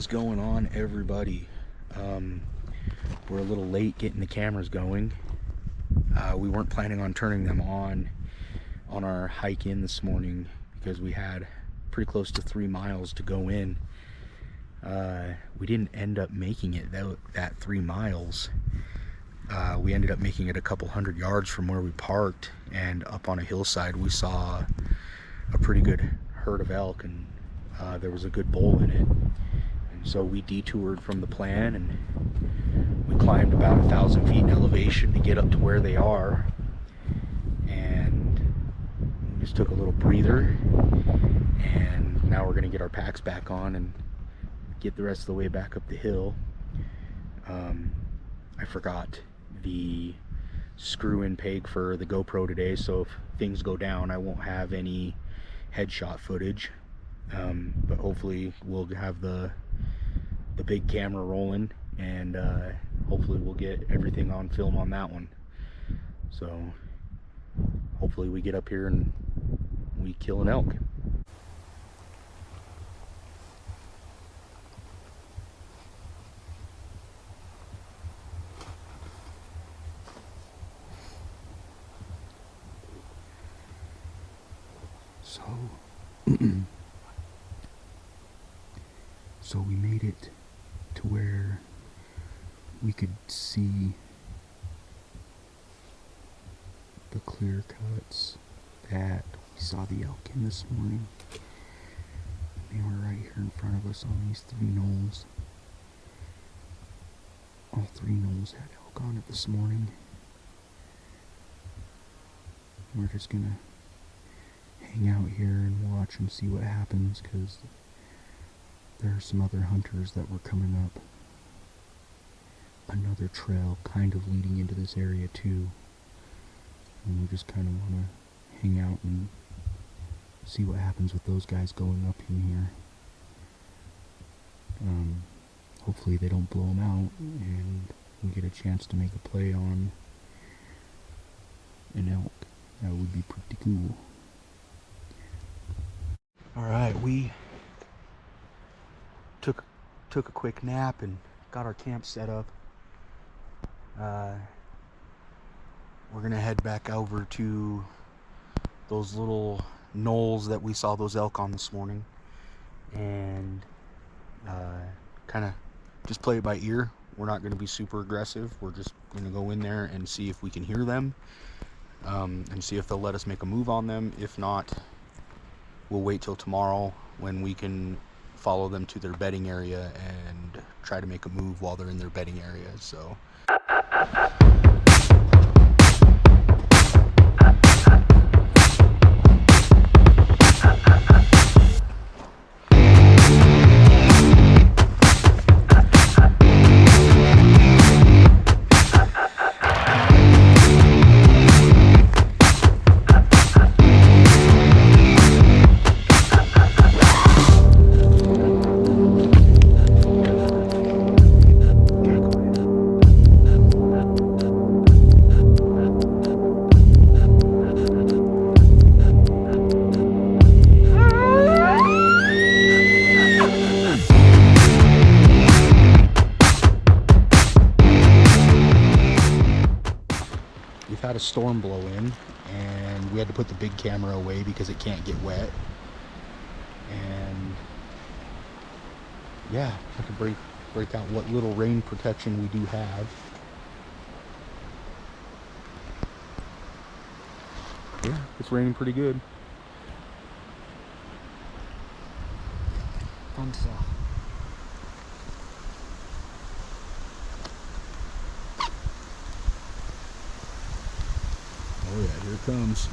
is going on, everybody? We're a little late getting the cameras going. We weren't planning on turning them on our hike in this morning because we had pretty close to 3 miles to go in. We didn't end up making it that 3 miles. We ended up making it a couple hundred yards from where we parked, and up on a hillside we saw a pretty good herd of elk, and there was a good bull in it. And so we detoured from the plan and we climbed about 1,000 feet in elevation to get up to where they are, and we just took a little breather, and now we're going to get our packs back on and get the rest of the way back up the hill. I forgot the screw-in peg for the GoPro today, so if things go down I won't have any headshot footage, but hopefully we'll have the big camera rolling, and hopefully we'll get everything on film on that one. So hopefully we get up here and we kill an elk. So we made it to where we could see the clear cuts that we saw the elk in this morning. They were right here in front of us on these 3 knolls. All 3 knolls had elk on it this morning. We're just gonna hang out here and watch and see what happens, because there are some other hunters that were coming up another trail kind of leading into this area too, and we just kind of want to hang out and see what happens with those guys going up in here. Hopefully they don't blow them out and we get a chance to make a play on an elk. That would be pretty cool. Alright, we took a quick nap and got our camp set up. We're gonna head back over to those little knolls that we saw those elk on this morning, and kind of just play it by ear. We're not going to be super aggressive. We're just going to go in there and see if we can hear them, and see if they'll let us make a move on them. If not, we'll wait till tomorrow when we can follow them to their bedding area and try to make a move while they're in their bedding area. So had a storm blow in, and we had to put the big camera away because it can't get wet. And yeah, I have to break out what little rain protection we do have. Yeah, it's raining pretty good. Oh yeah, here it comes.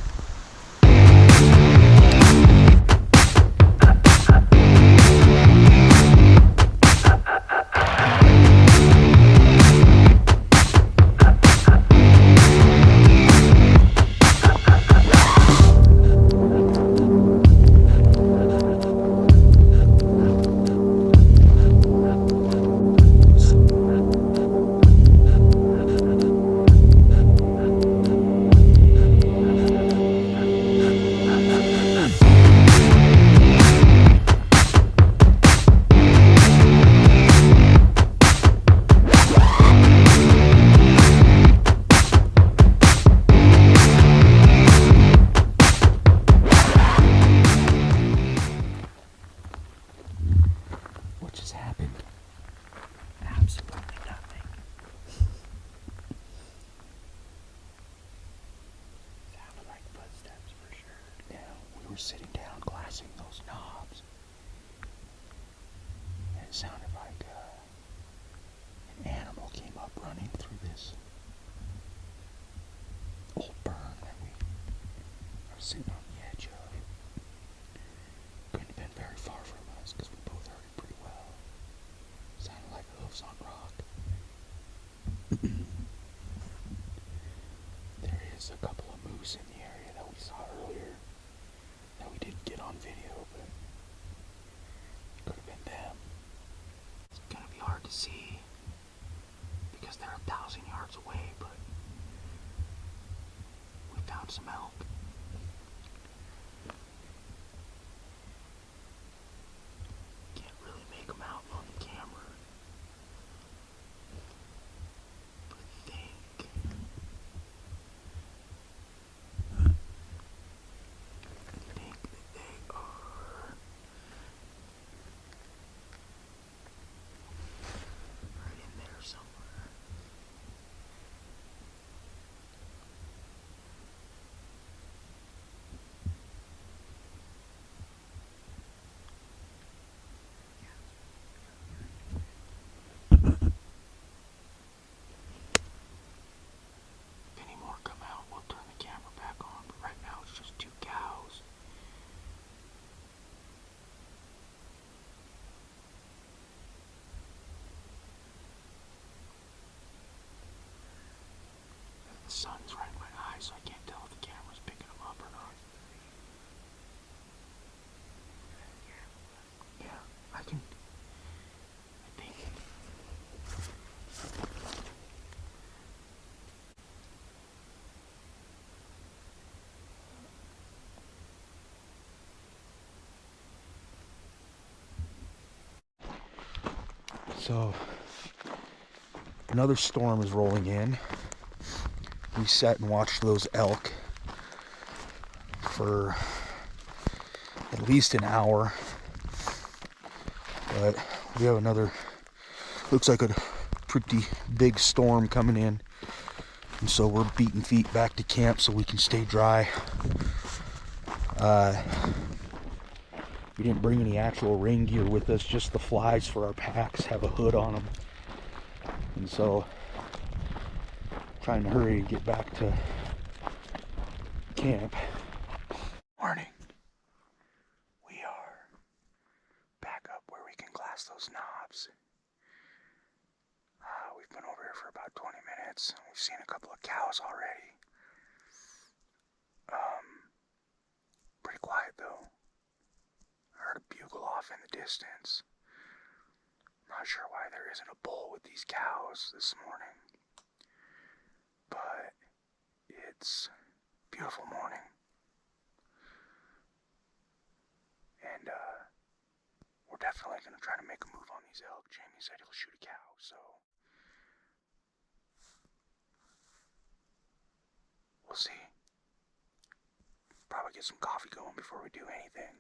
were sitting down glassing those knobs, and it sounded like an animal came up running through this old burn that we are sitting on the edge of. Couldn't have been very far from us because we both heard it pretty well. Sounded like hooves on rock. There is a couple of moose in the area that we saw earlier that we didn't get on video, but it could have been them. It's gonna be hard to see because they're 1,000 yards away, but we found some elk. Can't really make them out on the camera, but I think that they are right in there somewhere. If any more come out, we'll turn the camera back on, but right now it's just 2 cows. The sun is right in my eyes, so I can't tell if the camera's picking them up or not. Yeah, I think. So, another storm is rolling in. We sat and watched those elk for at least an hour, but we have another, looks like a pretty big storm coming in, and so we're beating feet back to camp so we can stay dry. We didn't bring any actual rain gear with us, just the flies for our packs have a hood on them, and so trying to hurry and get back to camp. Morning. We are back up where we can glass those knobs. We've been over here for about 20 minutes. We've seen a couple of cows already. Pretty quiet though. I heard a bugle off in the distance. Not sure why there isn't a bull with these cows this morning, but it's a beautiful morning, and we're definitely going to try to make a move on these elk. Jamie said he'll shoot a cow, so we'll see. Probably get some coffee going before we do anything.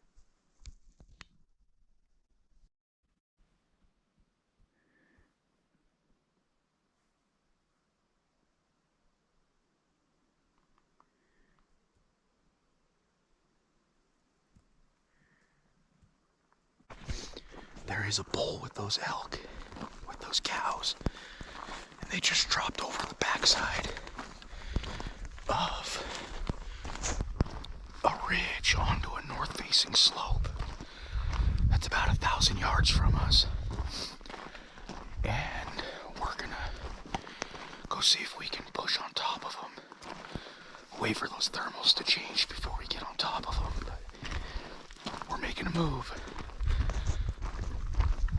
There is a bull with those elk, with those cows, and they just dropped over the backside of a ridge onto a north-facing slope. That's about 1,000 yards from us, and we're gonna go see if we can push on top of them. Wait for those thermals to change before we get on top of them, but we're making a move.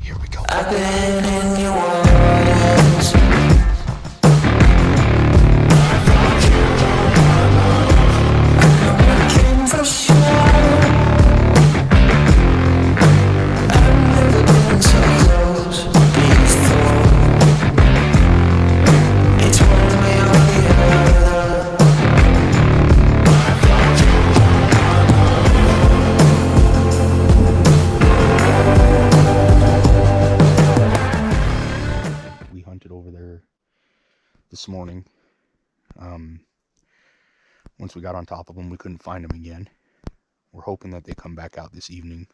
Here we go. I've been in your waters. I came for sure. I've never been so close before. It's one way or the other. We hunted over there this morning. Once we got on top of them, we couldn't find them again. we're hoping that they come back out this evening,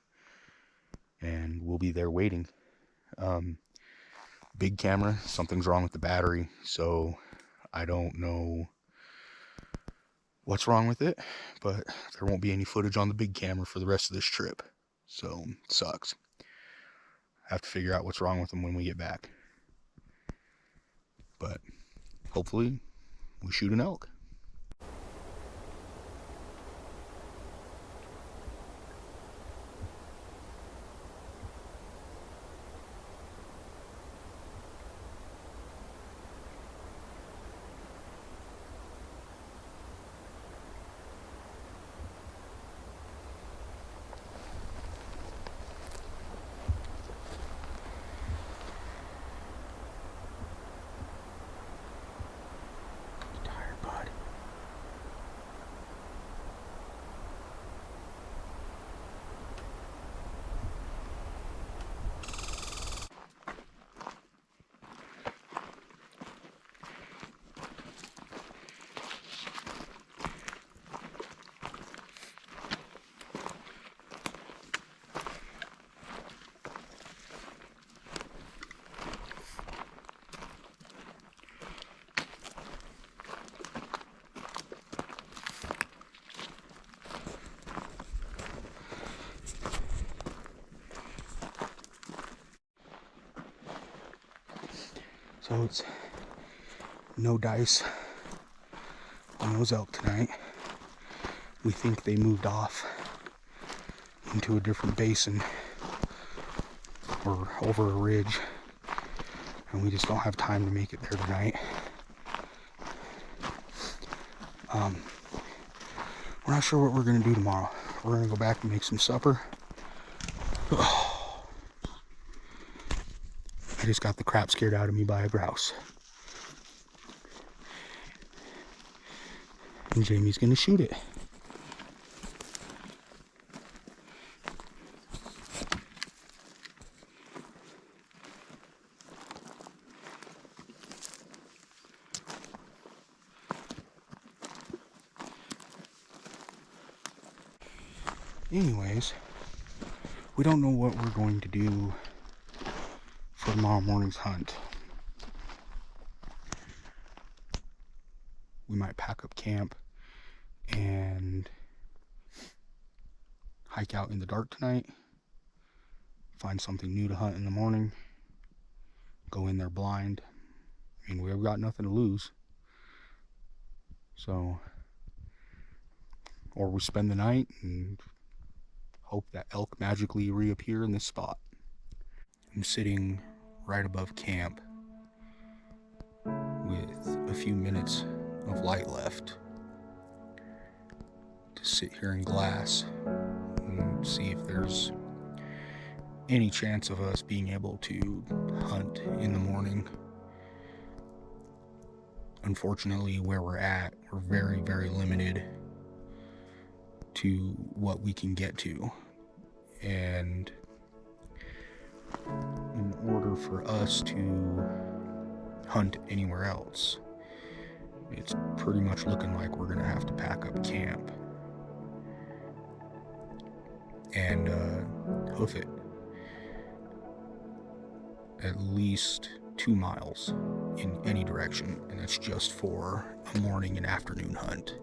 and we'll be there waiting. Big camera, something's wrong with the battery, so I don't know what's wrong with it, but there won't be any footage on the big camera for the rest of this trip, so it sucks. I have to figure out what's wrong with them when we get back, but hopefully we shoot an elk. So it's no dice on those elk tonight. We think they moved off into a different basin or over a ridge, and we just don't have time to make it there tonight. We're not sure what we're going to do tomorrow. We're going to go back and make some supper. I just got the crap scared out of me by a grouse. And Jamie's gonna shoot it. Anyways, we don't know what we're going to do for tomorrow morning's hunt. We might pack up camp and hike out in the dark tonight, find something new to hunt in the morning, go in there blind. I mean, we've got nothing to lose. So, or we spend the night and hope that elk magically reappear in this spot. I'm sitting right above camp with a few minutes of light left to sit here in glass and see if there's any chance of us being able to hunt in the morning. Unfortunately, where we're at, we're very, very limited to what we can get to, and in order for us to hunt anywhere else, it's pretty much looking like we're gonna have to pack up camp and hoof it at least 2 miles in any direction, and that's just for a morning and afternoon hunt,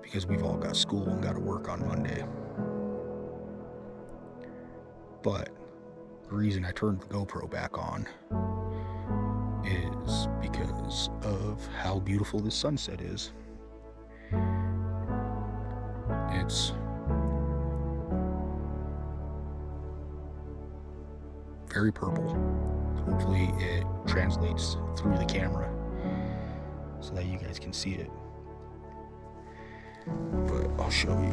because we've all got school and got to work on Monday. But the reason I turned the GoPro back on is because of how beautiful this sunset is. It's very purple. Hopefully it translates through the camera so that you guys can see it. But I'll show you.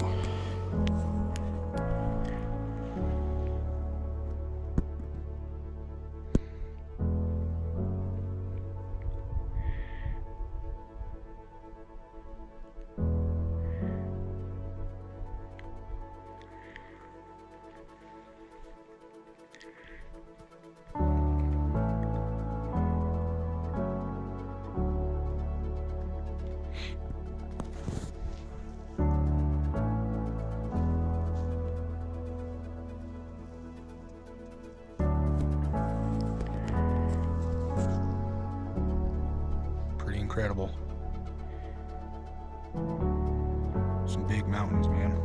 incredible. Some big mountains, man.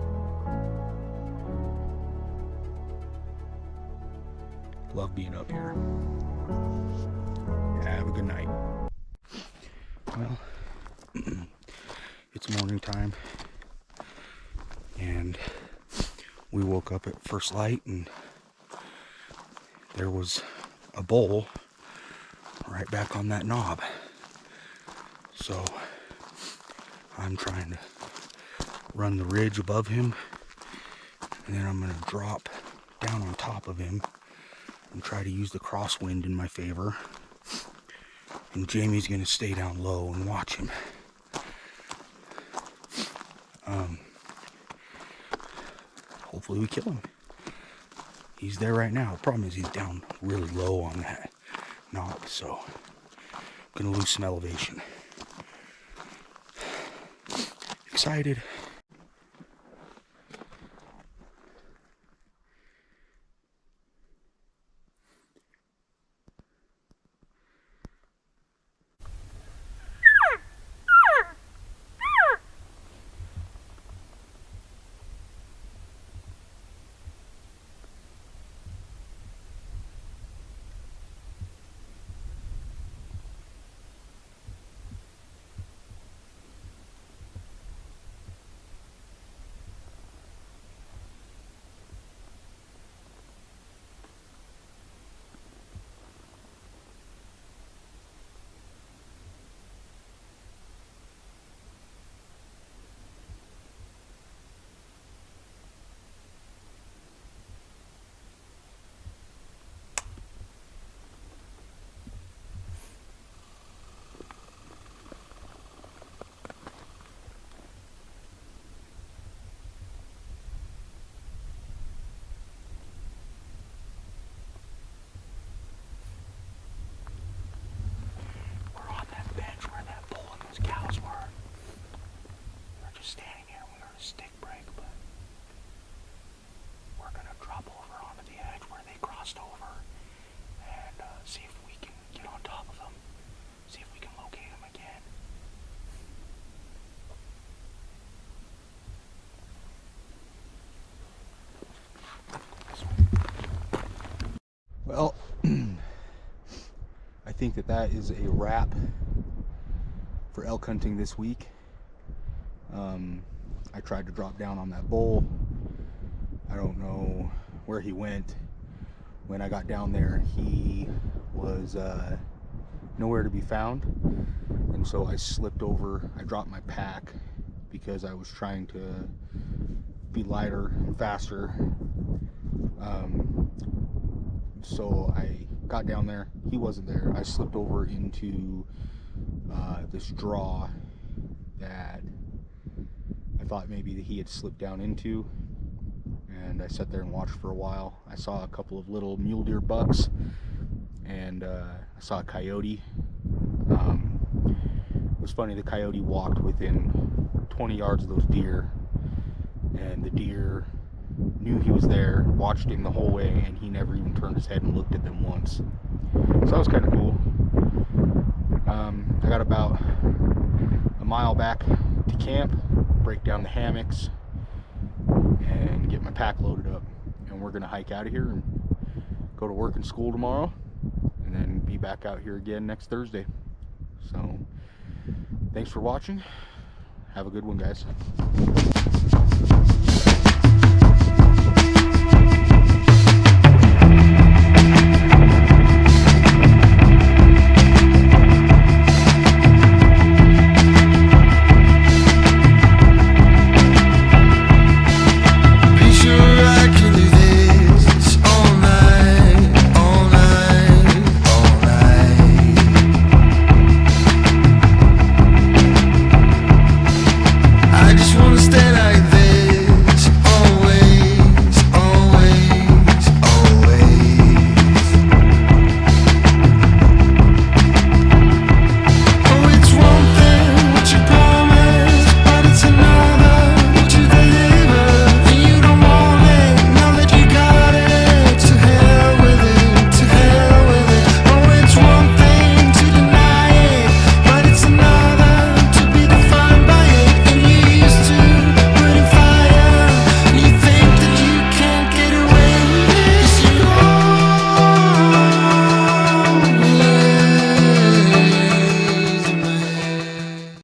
Love being up here. Have a good night. Well, it's morning time, and we woke up at first light, and there was a bull right back on that knob. So I'm trying to run the ridge above him, and then I'm going to drop down on top of him and try to use the crosswind in my favor. And Jamie's going to stay down low and watch him. Hopefully we kill him. He's there right now. The problem is he's down really low on that knob, so I'm going to lose some elevation. Excited. Well, I think that is a wrap for elk hunting this week. I tried to drop down on that bull. I don't know where he went. When I got down there, he was nowhere to be found, and so I slipped over. I dropped my pack because I was trying to be lighter and faster. So I got down there. He wasn't there. I slipped over into this draw that I thought maybe that he had slipped down into, and I sat there and watched for a while. I saw a couple of little mule deer bucks, and I saw a coyote. It was funny, the coyote walked within 20 yards of those deer, and the deer knew he was there, watched him the whole way, and he never even turned his head and looked at them once. So that was kind of cool. I got about a mile back to camp, break down the hammocks, and get my pack loaded up. And we're going to hike out of here and go to work and school tomorrow, and then be back out here again next Thursday. So thanks for watching. Have a good one, guys.